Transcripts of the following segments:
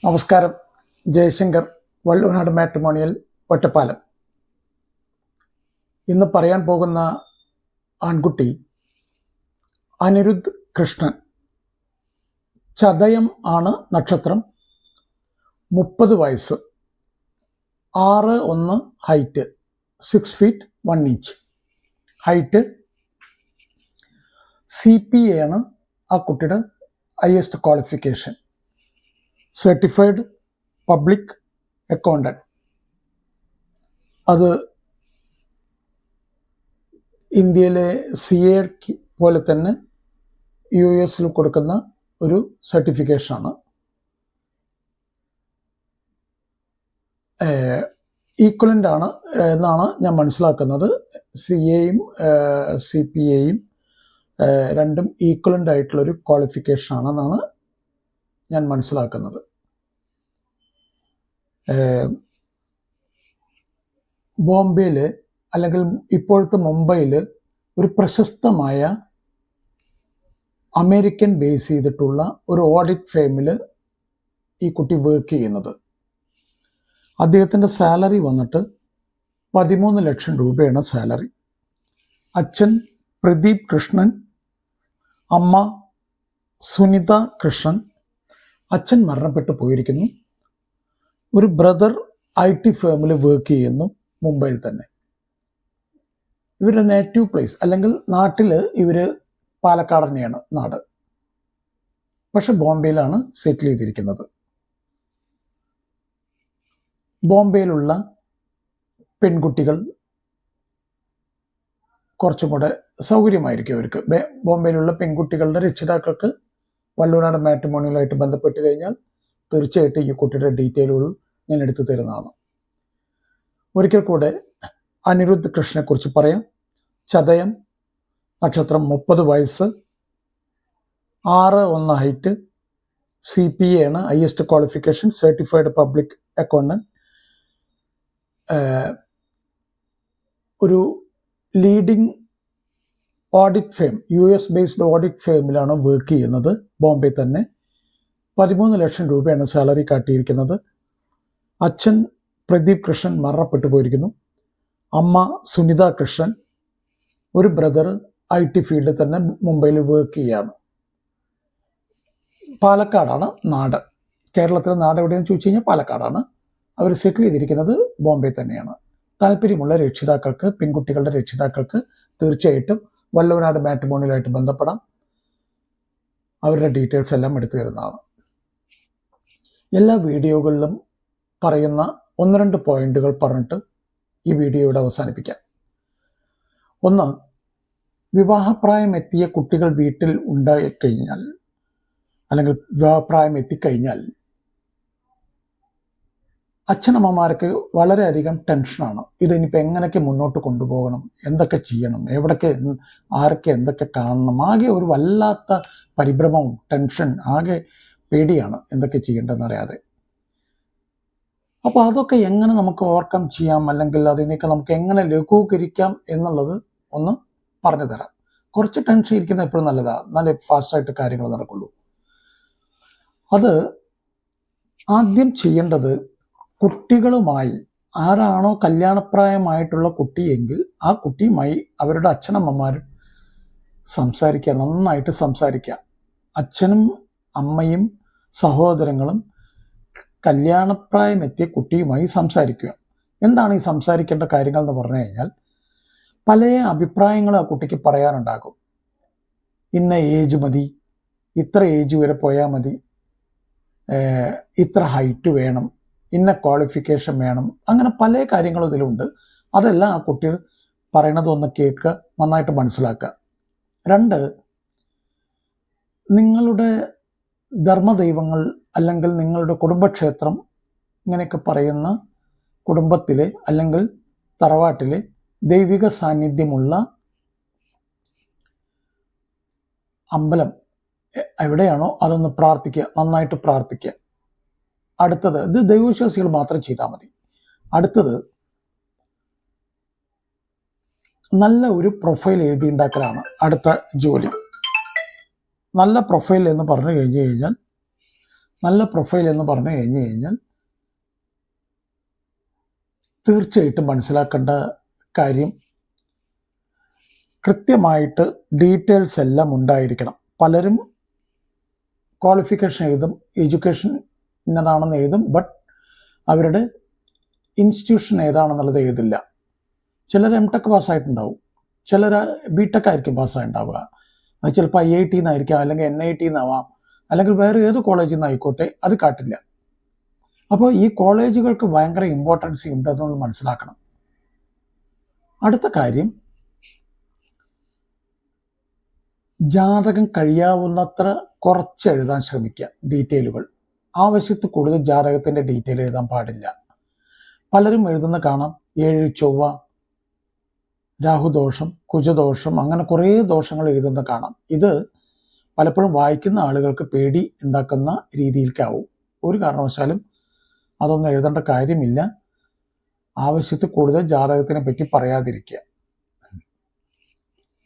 നമസ്കാരം. ജയശങ്കർ, വള്ളുവനാട് മാട്രിമോണിയൽ, ഒറ്റപ്പാലം. ഇന്ന് പറയാൻ പോകുന്ന ആൺകുട്ടി അനിരുദ്ധ് കൃഷ്ണൻ. ചതയം നക്ഷത്രം, 30 വയസ്സ്, 6'1" height, 6 feet 1 inch height. CPA ആണ് ആ കുട്ടിയുടെ highest qualification, certified public accountant. അത് ഇന്ത്യയിലെ CA പോലെ തന്നെ US കൊടുക്കുന്ന ഒരു സർട്ടിഫിക്കേഷനാണ്. ഈക്വലൻ്റ് ആണ് എന്നാണ് ഞാൻ മനസ്സിലാക്കുന്നത്. CAയും CPAയും രണ്ടും ഈക്വലൻ്റ് ആയിട്ടുള്ളൊരു ക്വാളിഫിക്കേഷൻ ആണെന്നാണ് ഞാൻ മനസ്സിലാക്കുന്നത്. ബോംബെയിൽ അല്ലെങ്കിൽ ഇപ്പോഴത്തെ മുംബൈയിൽ ഒരു പ്രശസ്തമായ അമേരിക്കൻ ബേസ് ചെയ്തിട്ടുള്ള ഒരു ഓഡിറ്റ് ഫേമിൽ ഈ കുട്ടി വർക്ക് ചെയ്യുന്നത്. അദ്ദേഹത്തിൻ്റെ സാലറി വന്നിട്ട് 13 ലക്ഷം രൂപയാണ് സാലറി. അച്ഛൻ പ്രദീപ് കൃഷ്ണൻ, അമ്മ സുനിത കൃഷ്ണൻ. അച്ഛൻ മരണപ്പെട്ടു പോയിരിക്കുന്നു. ഒരു ബ്രദർ IT ഫേമിൽ വർക്ക് ചെയ്യുന്നു മുംബൈയിൽ തന്നെ. ഇവരുടെ നേറ്റീവ് പ്ലേസ് അല്ലെങ്കിൽ നാട്ടിൽ ഇവർ പാലക്കാട് തന്നെയാണ് നാട്, പക്ഷെ ബോംബെയിലാണ് സെറ്റിൽ ചെയ്തിരിക്കുന്നത്. ബോംബെയിലുള്ള പെൺകുട്ടികൾ കുറച്ചും കൂടെ സൗകര്യമായിരിക്കും അവർക്ക്. ബോംബെയിലുള്ള പെൺകുട്ടികളുടെ രക്ഷിതാക്കൾക്ക് വള്ളുവനാട് മാട്രിമോണിയലുമായിട്ട് ബന്ധപ്പെട്ട് കഴിഞ്ഞാൽ തീർച്ചയായിട്ടും ഈ കുട്ടിയുടെ ഡീറ്റെയിലുകൾ ഞാൻ എടുത്തു തരുന്നതാണ്. ഒരിക്കൽ കൂടെ അനിരുദ്ധ് കൃഷ്ണനെക്കുറിച്ച് പറയാം. ചതയം നക്ഷത്രം, 30 വയസ്സ്, 6'1" ഹൈറ്റ്, CPA ആണ് highest qualification, certified public accountant. ഒരു leading audit firm, US based audit ഫേമിലാണ് വർക്ക് ചെയ്യുന്നത് ബോംബെ തന്നെ. 13 ലക്ഷം രൂപയാണ് സാലറി കാട്ടിയിരിക്കുന്നത്. അച്ഛൻ പ്രദീപ് കൃഷ്ണൻ മരണപ്പെട്ടു പോയിരിക്കുന്നു. അമ്മ സുനിത കൃഷ്ണൻ. ഒരു ബ്രദർ IT ഫീൽഡിൽ തന്നെ മുംബൈയിൽ വർക്ക് ചെയ്യാണ്. പാലക്കാടാണ് നാട്. കേരളത്തിലെ നാട് എവിടെയെന്ന് ചോദിച്ചു കഴിഞ്ഞാൽ പാലക്കാടാണ്. അവർ സെറ്റിൽ ചെയ്തിരിക്കുന്നത് ബോംബെ തന്നെയാണ്. താല്പര്യമുള്ള രക്ഷിതാക്കൾക്ക്, പെൺകുട്ടികളുടെ രക്ഷിതാക്കൾക്ക് തീർച്ചയായിട്ടും വള്ളുവനാട് മാട്രിമോണിയലുമായിട്ട് ബന്ധപ്പെടാം. അവരുടെ ഡീറ്റെയിൽസ് എല്ലാം എടുത്തു തരുന്നതാണ്. എല്ലാ വീഡിയോകളിലും പറയുന്ന 1-2 പോയിന്റുകൾ പറഞ്ഞിട്ട് ഈ വീഡിയോയുടെ അവസാനിപ്പിക്കാം. ഒന്ന്, വിവാഹപ്രായം എത്തിയ കുട്ടികൾ വീട്ടിൽ ഉണ്ടായിക്കഴിഞ്ഞാൽ അല്ലെങ്കിൽ വിവാഹപ്രായം എത്തിക്കഴിഞ്ഞാൽ അച്ഛനമ്മമാർക്ക് വളരെയധികം ടെൻഷനാണ്. ഇതിനിപ്പോൾ എങ്ങനെയൊക്കെ മുന്നോട്ട് കൊണ്ടുപോകണം, എന്തൊക്കെ ചെയ്യണം, എവിടൊക്കെ ആരൊക്കെ എന്തൊക്കെ കാണണം. ആകെ ഒരു വല്ലാത്ത പരിഭ്രമവും ടെൻഷൻ, ആകെ പേടിയാണ് എന്തൊക്കെ ചെയ്യേണ്ടതെന്ന് അറിയാതെ. അപ്പോൾ അതൊക്കെ എങ്ങനെ നമുക്ക് ഓവർകം ചെയ്യാം, അല്ലെങ്കിൽ അതിനെയൊക്കെ നമുക്ക് എങ്ങനെ ലഘൂകരിക്കാം എന്നുള്ളത് ഒന്ന് പറഞ്ഞു തരാം. കുറച്ച് ടെൻഷൻ ഇരിക്കുന്നത് എപ്പോഴും നല്ലതാണ്, നല്ല ഫാസ്റ്റായിട്ട് കാര്യങ്ങൾ നടക്കുള്ളൂ. അത് ആദ്യം ചെയ്യേണ്ടത്, കുട്ടികളുമായി ആരാണോ കല്യാണപ്രായമായിട്ടുള്ള കുട്ടിയെങ്കിൽ ആ കുട്ടിയുമായി അവരുടെ അച്ഛനമ്മമാർ സംസാരിക്കുക, നന്നായിട്ട് സംസാരിക്കുക. അച്ഛനും അമ്മയും സഹോദരങ്ങളും കല്യാണപ്രായം എത്തിയ കുട്ടിയുമായി സംസാരിക്കുക. എന്താണ് ഈ സംസാരിക്കേണ്ട കാര്യങ്ങൾ എന്ന് പറഞ്ഞു കഴിഞ്ഞാൽ, പല അഭിപ്രായങ്ങളും ആ കുട്ടിക്ക് പറയാനുണ്ടാകും. ഇന്ന ഏജ് മതി, ഇത്ര ഏജ് വരെ പോയാൽ മതി, ഇത്ര ഹൈറ്റ് വേണം, ഇന്ന ക്വാളിഫിക്കേഷൻ വേണം, അങ്ങനെ പല കാര്യങ്ങളും ഇതിലുണ്ട്. അതെല്ലാം ആ കുട്ടി പറയണതൊന്ന് കേൾക്കുക, നന്നായിട്ട് മനസ്സിലാക്കുക. 2, നിങ്ങളുടെ ധർമ്മദൈവങ്ങൾ അല്ലെങ്കിൽ നിങ്ങളുടെ കുടുംബക്ഷേത്രം, ഇങ്ങനെയൊക്കെ പറയുന്ന കുടുംബത്തിലെ അല്ലെങ്കിൽ തറവാട്ടിലെ ദൈവിക സാന്നിധ്യമുള്ള അമ്പലം എവിടെയാണോ അതൊന്ന് പ്രാർത്ഥിക്കുക, നന്നായിട്ട് പ്രാർത്ഥിക്കുക. അടുത്തത്, ഇത് ദൈവവിശ്വാസികൾ മാത്രം ചെയ്താൽ മതി. അടുത്തത്, നല്ല ഒരു പ്രൊഫൈൽ എഴുതി ഉണ്ടാക്കലാണ് അടുത്ത ജോലി. നല്ല പ്രൊഫൈൽ എന്ന് പറഞ്ഞു കഴിഞ്ഞു കഴിഞ്ഞാൽ നല്ല പ്രൊഫൈൽ എന്ന് പറഞ്ഞു കഴിഞ്ഞു കഴിഞ്ഞാൽ തീർച്ചയായിട്ടും മനസ്സിലാക്കേണ്ട കാര്യം കൃത്യമായിട്ട് ഡീറ്റെയിൽസ് എല്ലാം ഉണ്ടായിരിക്കണം. പലരും ക്വാളിഫിക്കേഷൻ എഴുതും, എഡ്യൂക്കേഷൻ ഇന്നതാണെന്ന് എഴുതും, ബട്ട് അവരുടെ ഇൻസ്റ്റിറ്റ്യൂഷൻ ഏതാണെന്നുള്ളത് എഴുതില്ല. ചിലർ MTech പാസ്സായിട്ടുണ്ടാവും, ചിലർ BTech ആയിരിക്കും പാസ്സായിട്ടുണ്ടാവുക. അത് ചിലപ്പോൾ IIT നിന്നായിരിക്കാം, അല്ലെങ്കിൽ NIT നിന്നാവാം, അല്ലെങ്കിൽ വേറെ ഏത് കോളേജിൽ നിന്നായിക്കോട്ടെ, അത് കാട്ടില്ല. അപ്പോൾ ഈ കോളേജുകൾക്ക് ഭയങ്കര ഇമ്പോർട്ടൻസ് ഉണ്ടെന്ന് മനസ്സിലാക്കണം. അടുത്ത കാര്യം, ജാതകം കഴിയാവുന്നത്ര കുറച്ച് എഴുതാൻ ശ്രമിക്കുക. ഡീറ്റെയിലുകൾ ആവശ്യത്തിൽ കൂടുതൽ ജാതകത്തിൻ്റെ ഡീറ്റെയിൽ എഴുതാൻ പാടില്ല. പലരും എഴുതുന്ന കാണാം 7 ചൊവ്വ, രാഹുദോഷം, കുജദോഷം, അങ്ങനെ കുറേ ദോഷങ്ങൾ എഴുതുന്ന കാണാം. ഇത് പലപ്പോഴും വായിക്കുന്ന ആളുകൾക്ക് പേടി ഉണ്ടാക്കുന്ന രീതിയിലേക്കാവും. ഒരു കാരണവശാലും അതൊന്നും എഴുതേണ്ട കാര്യമില്ല. ആവശ്യത്തിൽ കൂടുതൽ ജാതകത്തിനെ പറ്റി പറയാതിരിക്കുക.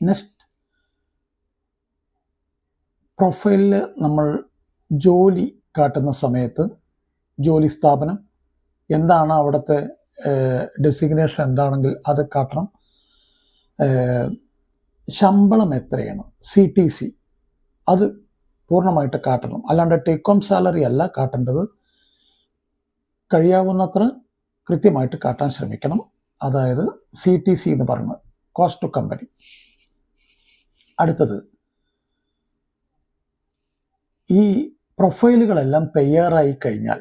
നെക്സ്റ്റ്, പ്രൊഫൈലിൽ നമ്മൾ ജോലി കാട്ടുന്ന സമയത്ത് ജോലി സ്ഥാപനം എന്താണ്, അവിടുത്തെ ഡെസിഗ്നേഷൻ എന്താണെങ്കിൽ അത് കാട്ടണം. ശമ്പളം എത്രയാണ്, CTC, അത് പൂർണ്ണമായിട്ട് കാട്ടണം. അല്ലാണ്ട് ടേക്ക് ഹോം സാലറി അല്ല കാട്ടേണ്ടത്. കഴിയാവുന്നത്ര കൃത്യമായിട്ട് കാട്ടാൻ ശ്രമിക്കണം. അതായത് CTC എന്ന് പറയുന്നത് കോസ്റ്റ് ടു കമ്പനി. അടുത്തത്, ഈ പ്രൊഫൈലുകളെല്ലാം തയ്യാറായി കഴിഞ്ഞാൽ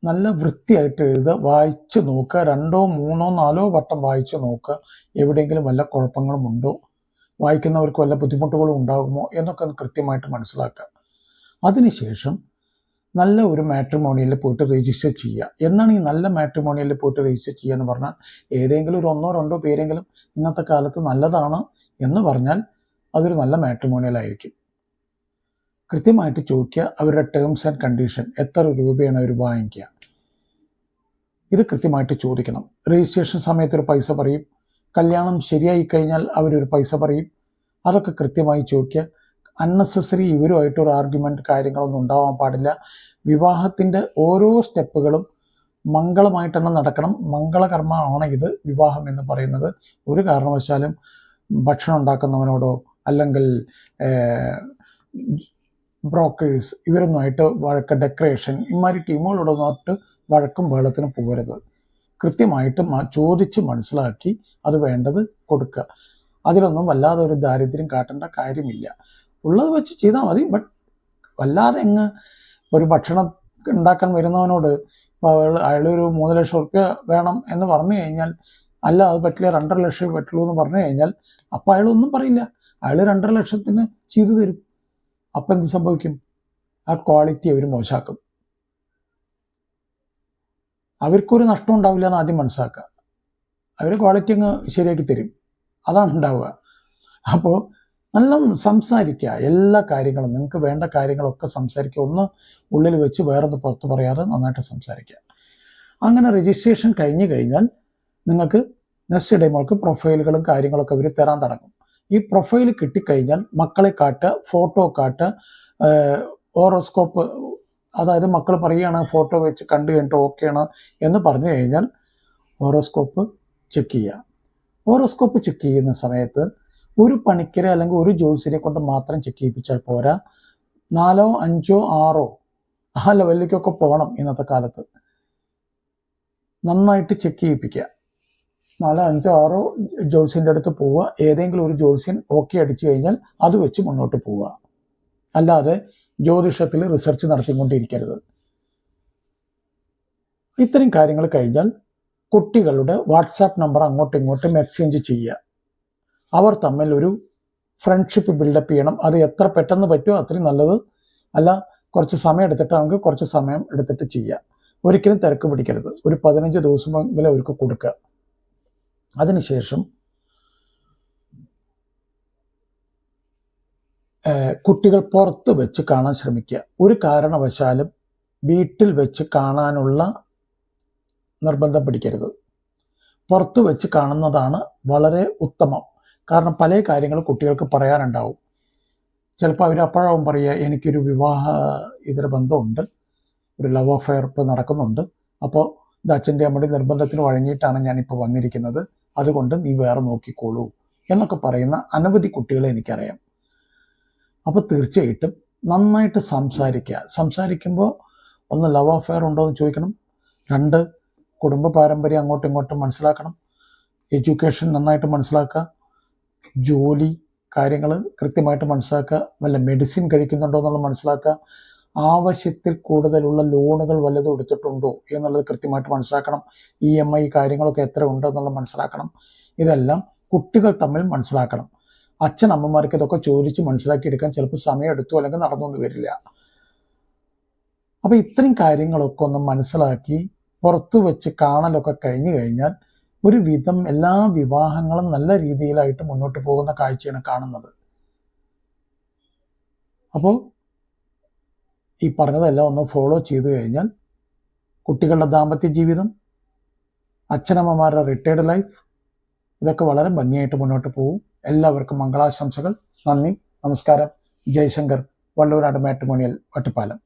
നല്ല വൃത്തിയായിട്ട് എഴുതുക, വായിച്ച് നോക്കുക. 2, 3, 4 വട്ടം വായിച്ച് നോക്കുക. എവിടെയെങ്കിലും വല്ല കുഴപ്പങ്ങളും ഉണ്ടോ, വായിക്കുന്നവർക്ക് വല്ല ബുദ്ധിമുട്ടുകളും ഉണ്ടാകുമോ എന്നൊക്കെ കൃത്യമായിട്ട് മനസ്സിലാക്കുക. അതിനുശേഷം നല്ല ഒരു മാട്രിമോണിയലിൽ പോയിട്ട് രജിസ്റ്റർ ചെയ്യുക. എന്നാണ് ഈ നല്ല മാട്രിമോണിയലിൽ പോയിട്ട് രജിസ്റ്റർ ചെയ്യുക എന്ന് പറഞ്ഞാൽ, ഏതെങ്കിലും ഒരു 1, 2 പേരെങ്കിലും ഇന്നത്തെ കാലത്ത് നല്ലതാണ് എന്ന് പറഞ്ഞാൽ അതൊരു നല്ല മാട്രിമോണിയലായിരിക്കും. കൃത്യമായിട്ട് ചോദിക്കുക അവരുടെ ടേംസ് ആൻഡ് കണ്ടീഷൻ, എത്ര രൂപയാണ് അവർ വാങ്ങിക്കുക, ഇത് കൃത്യമായിട്ട് ചോദിക്കണം. രജിസ്ട്രേഷൻ സമയത്ത് ഒരു പൈസ പറയും, കല്യാണം ശരിയായി കഴിഞ്ഞാൽ അവരൊരു പൈസ പറയും. അതൊക്കെ കൃത്യമായി ചോദിക്കുക. അൺനെസസറി ഇവരുമായിട്ടൊരു ആർഗ്യുമെൻറ്റ് കാര്യങ്ങളൊന്നും ഉണ്ടാവാൻ പാടില്ല. വിവാഹത്തിൻ്റെ ഓരോ സ്റ്റെപ്പുകളും മംഗളമായിട്ട് തന്നെ നടക്കണം. മംഗളകർമ്മമാണ് ഇത് വിവാഹം എന്ന് പറയുന്നത്. ഒരു കാരണവശാലും ഭക്ഷണം ഉണ്ടാക്കുന്നവനോടോ അല്ലെങ്കിൽ ബ്രോക്കേഴ്സ് ഇവരൊന്നുമായിട്ട് വഴക്ക്, ഡെക്കറേഷൻ, ഇമാതിരി ടീമുകളോടൊന്നിട്ട് വഴക്കും ബഹളത്തിനും പോകരുത്. കൃത്യമായിട്ട് ചോദിച്ച് മനസ്സിലാക്കി അത് വേണ്ടത് കൊടുക്കുക. അതിലൊന്നും വല്ലാതെ ഒരു ദാരിദ്ര്യം കാട്ടേണ്ട കാര്യമില്ല. ഉള്ളത് വെച്ച് ചെയ്താൽ മതി. ബട്ട് വല്ലാതെ ഒരു ഭക്ഷണം ഉണ്ടാക്കാൻ വരുന്നവനോട് അയാളൊരു 3 ലക്ഷം റുപ്യ വേണം എന്ന് പറഞ്ഞു കഴിഞ്ഞാൽ, അല്ല അത് പറ്റില്ല 2.5 ലക്ഷം പറ്റുള്ളൂ എന്ന് പറഞ്ഞു കഴിഞ്ഞാൽ, അപ്പം അയാളൊന്നും പറയില്ല. അയാൾ 2.5 ലക്ഷത്തിന് ചെയ്തു തരും. അപ്പം എന്ത് സംഭവിക്കും? ആ ക്വാളിറ്റി അവർ മോശമാക്കും. അവർക്കൊരു നഷ്ടം ഉണ്ടാവില്ല എന്ന് ആദ്യം മനസ്സിലാക്കുക. അവർ ക്വാളിറ്റി അങ്ങ് ശരിയാക്കി തരും. അതാണ് ഉണ്ടാവുക. അപ്പോൾ നല്ല സംസാരിക്കുക. എല്ലാ കാര്യങ്ങളും നിങ്ങൾക്ക് വേണ്ട കാര്യങ്ങളൊക്കെ സംസാരിക്കുക. ഒന്ന് ഉള്ളിൽ വെച്ച് വേറൊന്ന് പുറത്ത് പറയാതെ നന്നായിട്ട് സംസാരിക്കുക. അങ്ങനെ രജിസ്ട്രേഷൻ കഴിഞ്ഞു കഴിഞ്ഞാൽ നിങ്ങൾക്ക് നെക്സ്റ്റ് ഡേ മോൾക്ക് പ്രൊഫൈലുകളും കാര്യങ്ങളൊക്കെ അവർ തരാൻ തുടങ്ങും. ഈ പ്രൊഫൈൽ കിട്ടിക്കഴിഞ്ഞാൽ മക്കളെ കാട്ടുക, ഫോട്ടോ കാട്ടുക, ഓറോസ്കോപ്പ്, അതായത് മക്കൾ പറയുകയാണ് ഫോട്ടോ വെച്ച് കണ്ടു കഴിഞ്ഞിട്ട് ഓക്കെയാണ് എന്ന് പറഞ്ഞു കഴിഞ്ഞാൽ ഓറോസ്കോപ്പ് ചെക്ക് ചെയ്യുക. ഓറോസ്കോപ്പ് ചെക്ക് ചെയ്യുന്ന സമയത്ത് ഒരു പണിക്കരെ അല്ലെങ്കിൽ ഒരു ജോത്സ്യരെ കൊണ്ട് മാത്രം ചെക്ക് ചെയ്യിപ്പിച്ചാൽ പോരാ. 4, 5, 6 ആ ലെവലിലേക്കൊക്കെ പോകണം. ഇന്നത്തെ കാലത്ത് നന്നായിട്ട് ചെക്ക് ചെയ്യിപ്പിക്കുക. 4, 5, 6 ജോത്സ്യൻ്റെ അടുത്ത് പോവുക. ഏതെങ്കിലും ഒരു ജോത്സ്യൻ ഓക്കെ അടിച്ചു കഴിഞ്ഞാൽ അത് വെച്ച് മുന്നോട്ട് പോവുക. അല്ലാതെ ജ്യോതിഷത്തിൽ റിസർച്ച് നടത്തിക്കൊണ്ടിരിക്കരുത്. ഇത്രയും കാര്യങ്ങൾ കഴിഞ്ഞാൽ കുട്ടികളുടെ വാട്സാപ്പ് നമ്പർ അങ്ങോട്ടും ഇങ്ങോട്ടും എക്സ്ചേഞ്ച് ചെയ്യുക. അവർ തമ്മിൽ ഒരു ഫ്രണ്ട്ഷിപ്പ് ബിൽഡപ്പ് ചെയ്യണം. അത് എത്ര പെട്ടെന്ന് പറ്റുമോ അത്രയും നല്ലത്. അല്ല കുറച്ച് സമയം എടുത്തിട്ട് നമുക്ക് കുറച്ച് സമയം എടുത്തിട്ട് ചെയ്യുക. ഒരിക്കലും തിരക്ക് പിടിക്കരുത്. ഒരു 15 ദിവസമെങ്കിലും അവർക്ക് കൊടുക്കുക. അതിനുശേഷം കുട്ടികൾ പുറത്ത് വെച്ച് കാണാൻ ശ്രമിക്കുക. ഒരു കാരണവശാലും വീട്ടിൽ വെച്ച് കാണാനുള്ള നിർബന്ധം പിടിക്കരുത്. പുറത്ത് വെച്ച് കാണുന്നതാണ് വളരെ ഉത്തമം. കാരണം പല കാര്യങ്ങളും കുട്ടികൾക്ക് പറയാനുണ്ടാവും. ചിലപ്പോൾ അവർ അപ്പോഴാവും പറയുക എനിക്കൊരു വിവാഹ ഇതര ബന്ധമുണ്ട്, ഒരു ലവ് അഫെയർ ഇപ്പോൾ നടക്കുന്നുണ്ട്, അപ്പോൾ ഇത് അച്ഛൻ്റെ അമ്മയുടെ നിർബന്ധത്തിന് വഴങ്ങിയിട്ടാണ് ഞാനിപ്പോൾ വന്നിരിക്കുന്നത്, അതുകൊണ്ട് നീ വേറെ നോക്കിക്കോളൂ എന്നൊക്കെ പറയുന്ന അനവധി കുട്ടികളെ എനിക്കറിയാം. അപ്പോൾ തീർച്ചയായിട്ടും നന്നായിട്ട് സംസാരിക്കുമ്പോൾ ഒന്ന് ലവ് അഫെയർ ഉണ്ടോ എന്ന് ചോദിക്കണം, 2 കുടുംബ പാരമ്പര്യം അങ്ങോട്ടും ഇങ്ങോട്ടും മനസ്സിലാക്കണം, എഡ്യൂക്കേഷൻ നന്നായിട്ട് മനസ്സിലാക്കുക, ജോലി കാര്യങ്ങൾ കൃത്യമായിട്ട് മനസ്സിലാക്കുക, വല്ല മെഡിസിൻ കഴിക്കുന്നുണ്ടോ എന്നുള്ളത് മനസ്സിലാക്കുക, ആവശ്യത്തിൽ കൂടുതലുള്ള ലോണുകൾ വല്ലതും എടുത്തിട്ടുണ്ടോ എന്നുള്ളത് കൃത്യമായിട്ട് മനസ്സിലാക്കണം, EMI കാര്യങ്ങളൊക്കെ എത്ര ഉണ്ടെന്നുള്ളത് മനസ്സിലാക്കണം. ഇതെല്ലാം കുട്ടികൾ തമ്മിൽ മനസ്സിലാക്കണം. അച്ഛനമ്മമാർക്ക് ഇതൊക്കെ ചോദിച്ച് മനസ്സിലാക്കിയെടുക്കാൻ ചിലപ്പോൾ സമയം എടുത്തു, അല്ലെങ്കിൽ നടന്നൊന്നും വരില്ല. അപ്പോൾ ഇത്രയും കാര്യങ്ങളൊക്കെ ഒന്ന് മനസ്സിലാക്കി പുറത്തു വെച്ച് കാണലൊക്കെ കഴിഞ്ഞു കഴിഞ്ഞാൽ ഒരു വിധം എല്ലാ വിവാഹങ്ങളും നല്ല രീതിയിലായിട്ട് മുന്നോട്ട് പോകുന്ന കാഴ്ചയാണ് കാണുന്നത്. അപ്പോൾ ഈ പറഞ്ഞതെല്ലാം ഒന്ന് ഫോളോ ചെയ്തു കഴിഞ്ഞാൽ കുട്ടികളുടെ ദാമ്പത്യ ജീവിതം, അച്ഛനമ്മമാരുടെ റിട്ടയർഡ് ലൈഫ്, ഇതൊക്കെ വളരെ ഭംഗിയായിട്ട് മുന്നോട്ട് പോകും. എല്ലാവർക്കും മംഗളാശംസകൾ. നന്ദി, നമസ്കാരം. ജയശങ്കർ, വള്ളൂരാട് മാട്രിമോണിയൽ, ഒറ്റപ്പാലം.